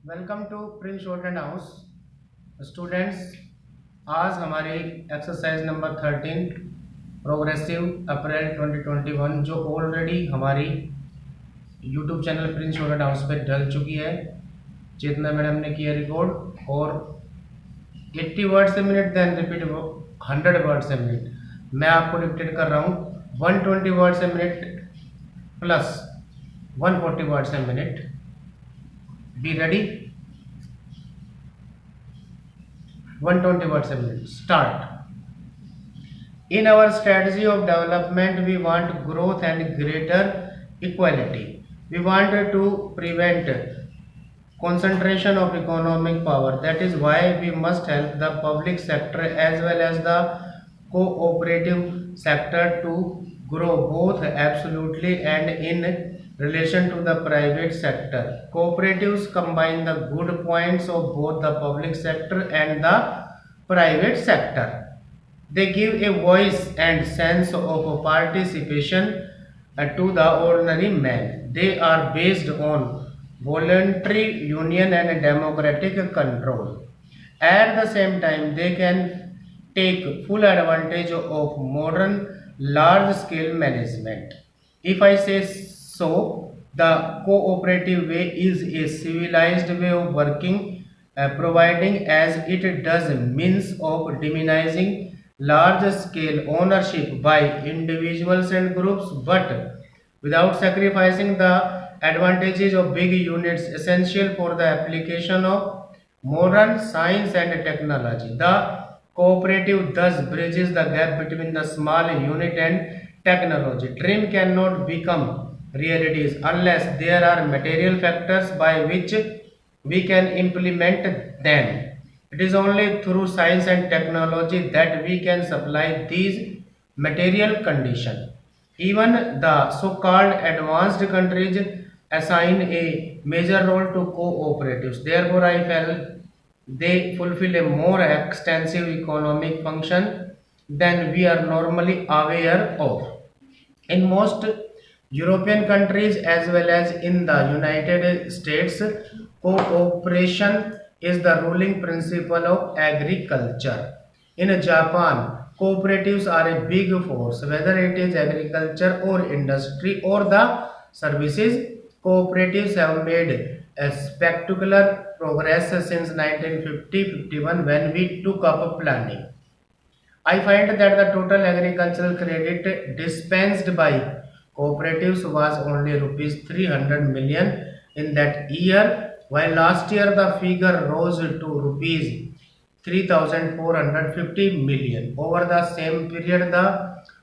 Welcome to prince short house students. आज हमारी exercise number 13 progressive अप्रैल 2021 जो ऑलरेडी हमारी YouTube channel Prince short house पे डल चुकी है। चेतना मैडम ने किया रिकॉर्ड और 80 word a minute then repeat 100 word a minute. मैं आपको रिपीट कर रहा हूँ 120 word a minute plus 140 word a minute. Be ready. 120 words a minute. Start. In our strategy of development, we want growth and greater equality. We want to prevent concentration of economic power. That is why we must help the public sector as well as the cooperative sector to grow both absolutely and in relation to the private sector. Cooperatives combine the good points of both the public sector and the private sector. They give a voice and sense of participation to the ordinary man. They are based on voluntary union and democratic control. At the same time, they can take full advantage of modern large-scale management. If I say so, the cooperative way is a civilized way of working, providing as it does means of diminishing large-scale ownership by individuals and groups, but without sacrificing the advantages of big units essential for the application of modern science and technology. The cooperative thus bridges the gap between the small unit and technology. Dream cannot become realities unless there are material factors by which we can implement them. It is only through science and technology that we can supply these material conditions. Even the so-called advanced countries assign a major role to cooperatives. Therefore, I felt they fulfill a more extensive economic function than we are normally aware of. In most European countries as well as in the United States, cooperation is the ruling principle of agriculture. In Japan, cooperatives are a big force, whether it is agriculture or industry or the services. Cooperatives have made a spectacular progress since 1950-51 when we took up planning. I find that the total agricultural credit dispensed by cooperatives was only rupees 300 million in that year, while last year the figure rose to rupees 3,450 million. Over the same period, the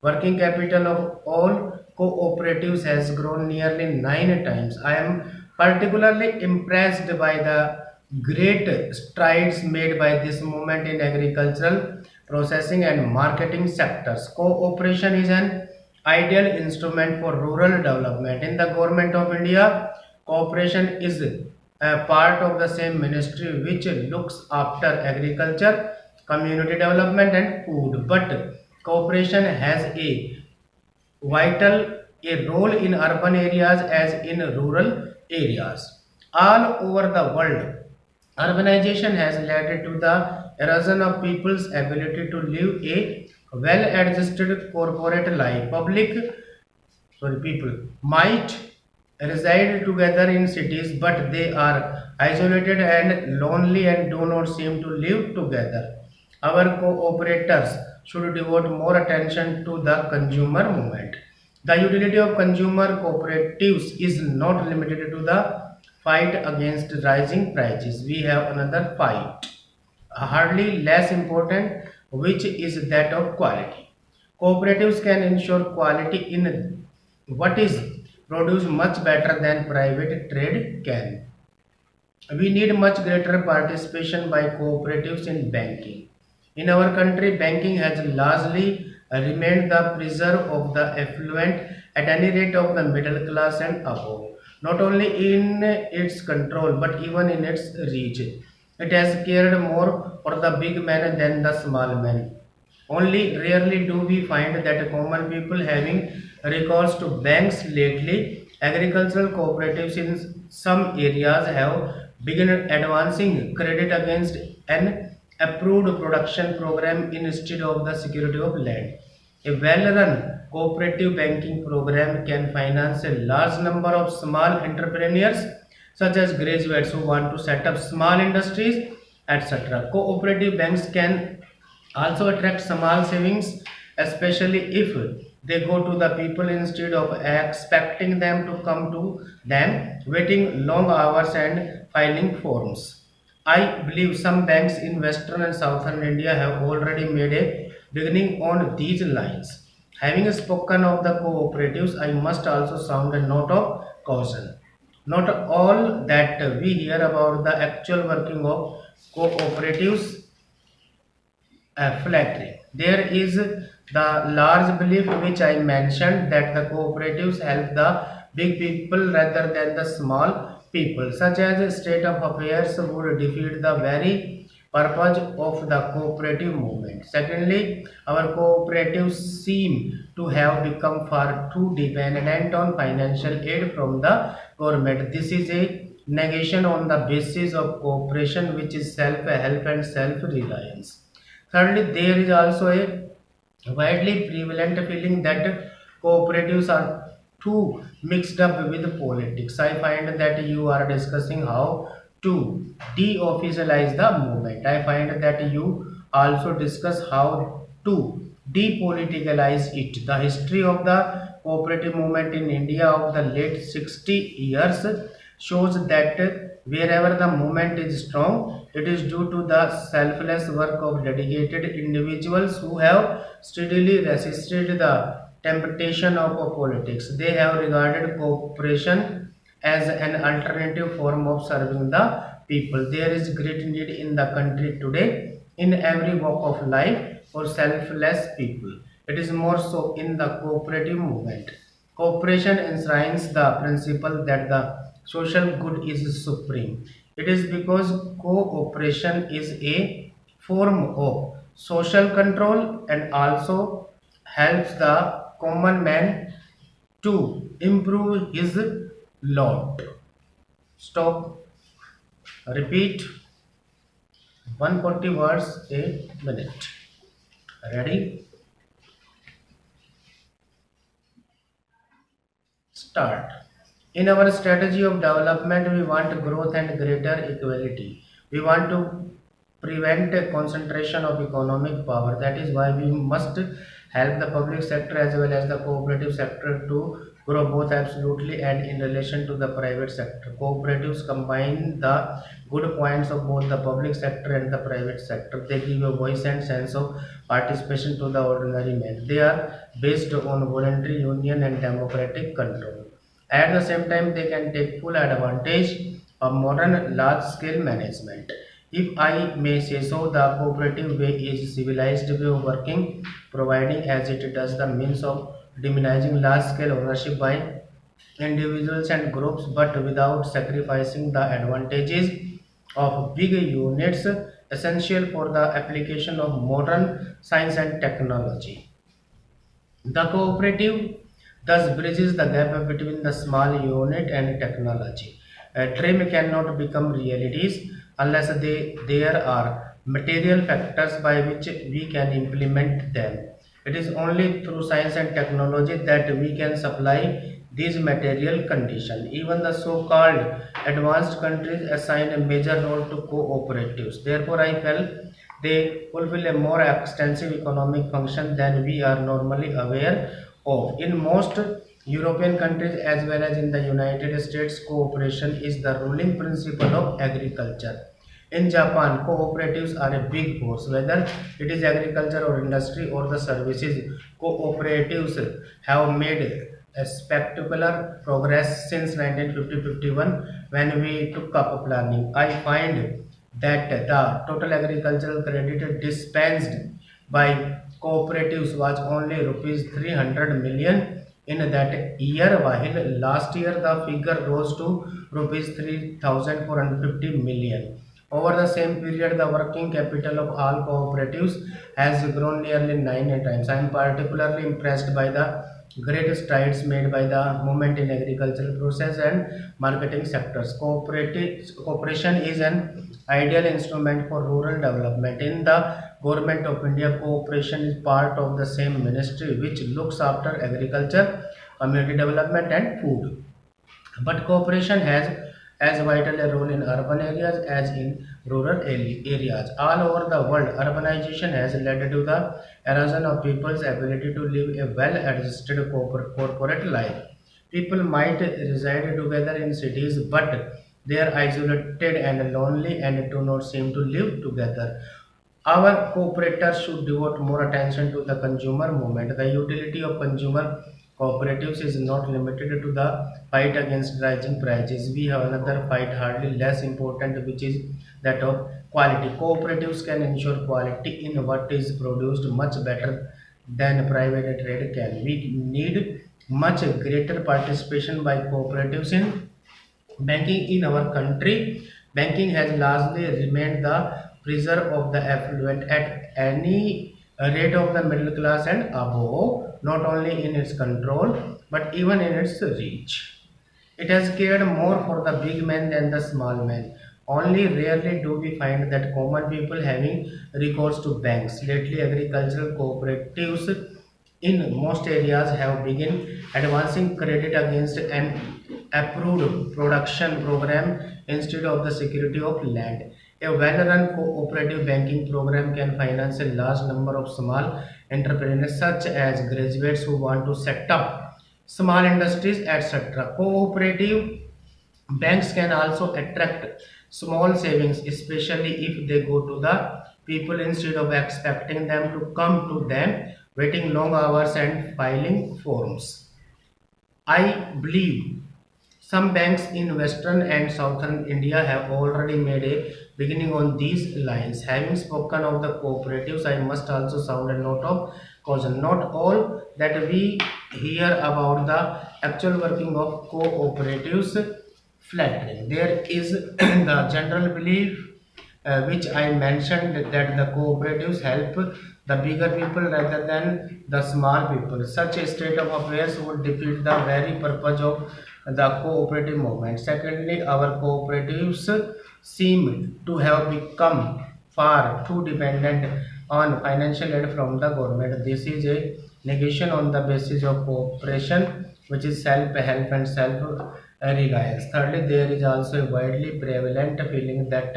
working capital of all cooperatives has grown nearly 9 times. I am particularly impressed by the great strides made by this movement in agricultural processing and marketing sectors. Cooperation is an ideal instrument for rural development. In the government of India, cooperation is a part of the same ministry which looks after agriculture, community development and food. But cooperation has a vital a role in urban areas as in rural areas. All over the world, urbanization has led to the erosion of people's ability to live a well-adjusted corporate life. People might reside together in cities, but they are isolated and lonely and do not seem to live together. Our cooperators should devote more attention to the consumer movement. The utility of consumer cooperatives is not limited to the fight against rising prices. We have another fight, hardly less important, which is that of quality. Cooperatives can ensure quality in what is produced much better than private trade can. We need much greater participation by cooperatives in banking. In our country, banking has largely remained the preserve of the affluent, at any rate of the middle class and above, not only in its control but even in its reach. It has cared more for the big man than the small man. Only rarely do we find that common people having recourse to banks lately. Agricultural cooperatives in some areas have begun advancing credit against an approved production program instead of the security of land. A well-run cooperative banking program can finance a large number of small entrepreneurs such as graduates who want to set up small industries, etc. Cooperative banks can also attract small savings, especially if they go to the people instead of expecting them to come to them, waiting long hours and filing forms. I believe some banks in western and southern India have already made a beginning on these lines. Having spoken of the cooperatives, I must also sound a note of caution. Not all that we hear about the actual working of cooperatives flattering. There is the large belief which I mentioned that the cooperatives help the big people rather than the small people, such as state of affairs would defeat the very purpose of the cooperative movement. Secondly, our cooperatives seem to have become far too dependent on financial aid from the government. This is a negation on the basis of cooperation, which is self-help and self-reliance. Thirdly, there is also a widely prevalent feeling that cooperatives are too mixed up with politics. I find that you are discussing how to de-officialize the movement. I find that you also discuss how to depoliticalize it. The history of the cooperative movement in India of the late 60 years shows that wherever the movement is strong, it is due to the selfless work of dedicated individuals who have steadily resisted the temptation of politics. They have regarded cooperation as an alternative form of serving the people. There is great need in the country today, in every walk of life, for selfless people. It is more so in the cooperative movement. Cooperation enshrines the principle that the social good is supreme. It is because cooperation is a form of social control and also helps the common man to improve his lot. Stop. Repeat 140 words a minute. Ready? Start. In our strategy of development, we want growth and greater equality. We want to prevent a concentration of economic power. That is why we must help the public sector as well as the cooperative sector to grow both absolutely and in relation to the private sector. Cooperatives combine the good points of both the public sector and the private sector. They give a voice and sense of participation to the ordinary man. They are based on voluntary union and democratic control. At the same time, they can take full advantage of modern large-scale management. If I may say so, the cooperative way is civilized way of working, providing as it does the means of diminishing large-scale ownership by individuals and groups, but without sacrificing the advantages of big units essential for the application of modern science and technology. The cooperative thus bridges the gap between the small unit and technology. A dream cannot become realities unless there are material factors by which we can implement them. It is only through science and technology that we can supply these material conditions. Even the so-called advanced countries assign a major role to cooperatives. Therefore, I felt they fulfill a more extensive economic function than we are normally aware of. In most European countries as well as in the United States, cooperation is the ruling principle of agriculture. In Japan, cooperatives are a big force, whether it is agriculture or industry or the services. Cooperatives have made a spectacular progress since 1950-51 when we took up planning. I find that the total agricultural credit dispensed by cooperatives was only rupees 300 million in that year, while last year the figure rose to rupees 3,450 million. Over the same period, the working capital of all cooperatives has grown nearly 9 times. I am particularly impressed by the great strides made by the movement in agricultural process and marketing sectors. Cooperation is an ideal instrument for rural development. In the Government of India, cooperation is part of the same ministry which looks after agriculture, community development and food. But cooperation has as vital a role in urban areas as in rural areas. All over the world, urbanization has led to the erosion of people's ability to live a well-adjusted corporate life. People might reside together in cities, but they are isolated and lonely and do not seem to live together. Our cooperators should devote more attention to the consumer movement. The utility of consumer cooperatives is not limited to the fight against rising prices. We have another fight hardly less important, which is that of quality. Cooperatives can ensure quality in what is produced much better than private trade can. We need much greater participation by cooperatives in banking in our country. Banking has largely remained the preserve of the affluent at any rate of the middle class and above, not only in its control but even in its reach. It has cared more for the big men than the small men. Only rarely do we find that common people having recourse to banks. Lately, agricultural cooperatives in most areas have begun advancing credit against an approved production program instead of the security of land. A well-run cooperative banking program can finance a large number of small entrepreneurs such as graduates who want to set up small industries, etc. Cooperative banks can also attract small savings, especially if they go to the people instead of expecting them to come to them, waiting long hours and filing forms. I believe some banks in western and southern India have already made a beginning on these lines. Having spoken of the cooperatives, I must also sound a note of caution. Not all that we hear about the actual working of cooperatives flattering. There is the general belief which I mentioned that the cooperatives help the bigger people rather than the small people. Such a state of affairs would defeat the very purpose of the cooperative movement. Secondly, our cooperatives seem to have become far too dependent on financial aid from the government. This is a negation on the basis of cooperation, which is self-help and self-reliance. Thirdly, there is also a widely prevalent feeling that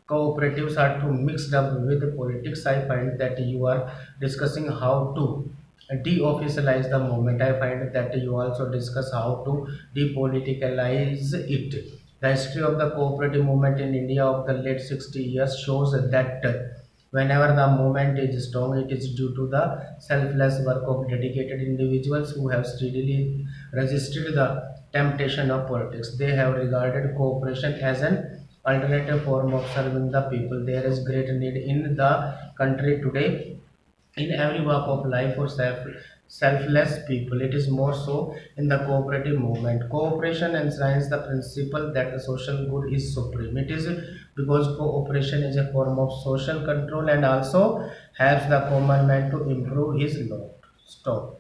cooperatives are too mixed up with politics. I find that you are discussing how to deofficialize the movement. I find that you also discuss how to depoliticalize it. The history of the cooperative movement in India of the late 60 years shows that whenever the movement is strong, it is due to the selfless work of dedicated individuals who have steadily resisted the temptation of politics. They have regarded cooperation as an alternative form of serving the people. There is great need in the country today in every walk of life for selfless people. It is more so in the cooperative movement. Cooperation enshrines the principle that the social good is supreme. It is because cooperation is a form of social control and also helps the common man to improve his lot. Stop.